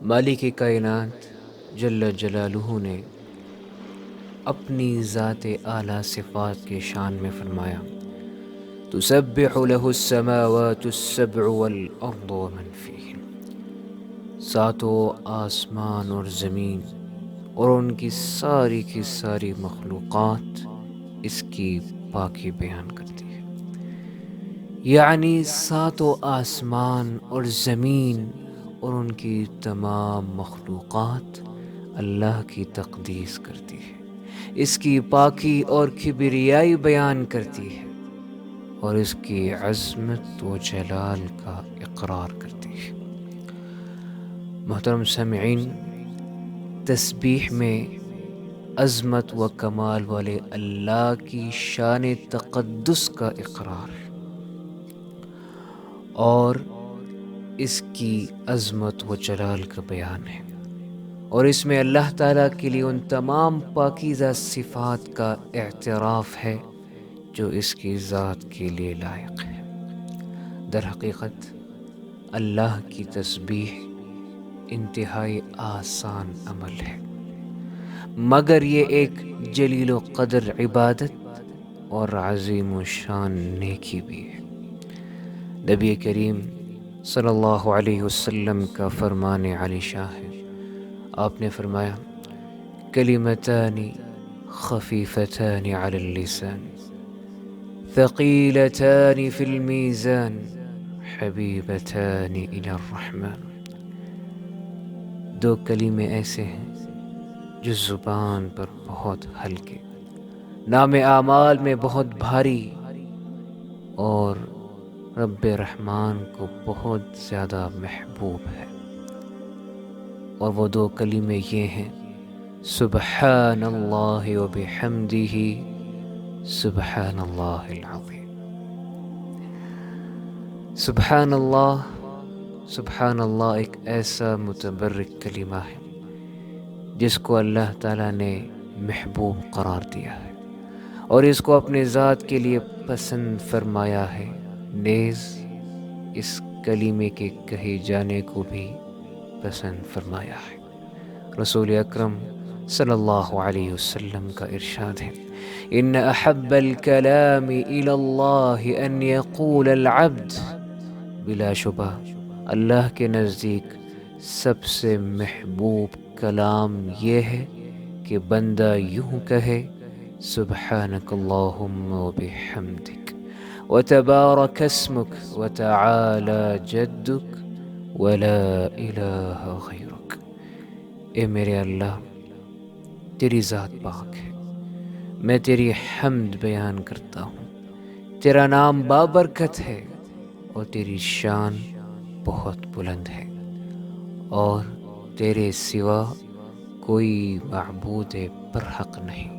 مالک کائنات جل جلالہ نے اپنی ذات اعلیٰ صفات کے شان میں فرمایا تسبح له السماوات السبع والارض ومن فیہن، ساتوں آسمان اور زمین اور ان کی ساری مخلوقات اس کی پاکی بیان کرتی ہے۔ یعنی ساتوں آسمان اور زمین اور ان کی تمام مخلوقات اللہ کی تقدیس کرتی ہے، اس کی پاکی اور کبریائی بیان کرتی ہے اور اس کی عظمت و جلال کا اقرار کرتی ہے۔ محترم سامعین، تسبیح میں عظمت و کمال والے اللہ کی شان تقدس کا اقرار اور اس کی عظمت و جلال کا بیان ہے، اور اس میں اللہ تعالیٰ کے لیے ان تمام پاکیزہ صفات کا اعتراف ہے جو اس کی ذات کے لیے لائق ہے۔ در حقیقت اللہ کی تسبیح انتہائی آسان عمل ہے، مگر یہ ایک جلیل و قدر عبادت اور عظیم و شان نیکی بھی ہے۔ نبی کریم صلی اللہ علیہ وسلم کا فرمان علی شاہ ہے، آپ نے فرمایا کلمتان خفیفتان علی اللسان ثقیلتان فی المیزان حبیبتان الی الرحمن۔ دو کلمے ایسے ہیں جو زبان پر بہت ہلکے، نام اعمال میں بہت بھاری اور رب رحمان کو بہت زیادہ محبوب ہے، اور وہ دو کلمے یہ ہیں سبحان اللہ و بحمدہ سبحان اللہ العظیم۔ سبحان اللہ ایک ایسا متبرک کلمہ ہے جس کو اللہ تعالیٰ نے محبوب قرار دیا ہے اور اس کو اپنے ذات کے لیے پسند فرمایا ہے، نیز اس کلمے کے کہے جانے کو بھی پسند فرمایا ہے۔ رسول اکرم صلی اللہ علیہ وسلم کا ارشاد ہے ان احب الکلام الی اللہ ان یقول العبد، بلا شبہ اللہ کے نزدیک سب سے محبوب کلام یہ ہے کہ بندہ یوں کہے سبحانک اللہم و بحمدک وتبارک اسمک وتعالی جدک ولا الہ غیرک۔ اے میرے اللہ، تیری ذات پاک ہے، میں تیری حمد بیان کرتا ہوں، تیرا نام بابرکت ہے اور تیری شان بہت بلند ہے، اور تیرے سوا کوئی معبود برحق نہیں۔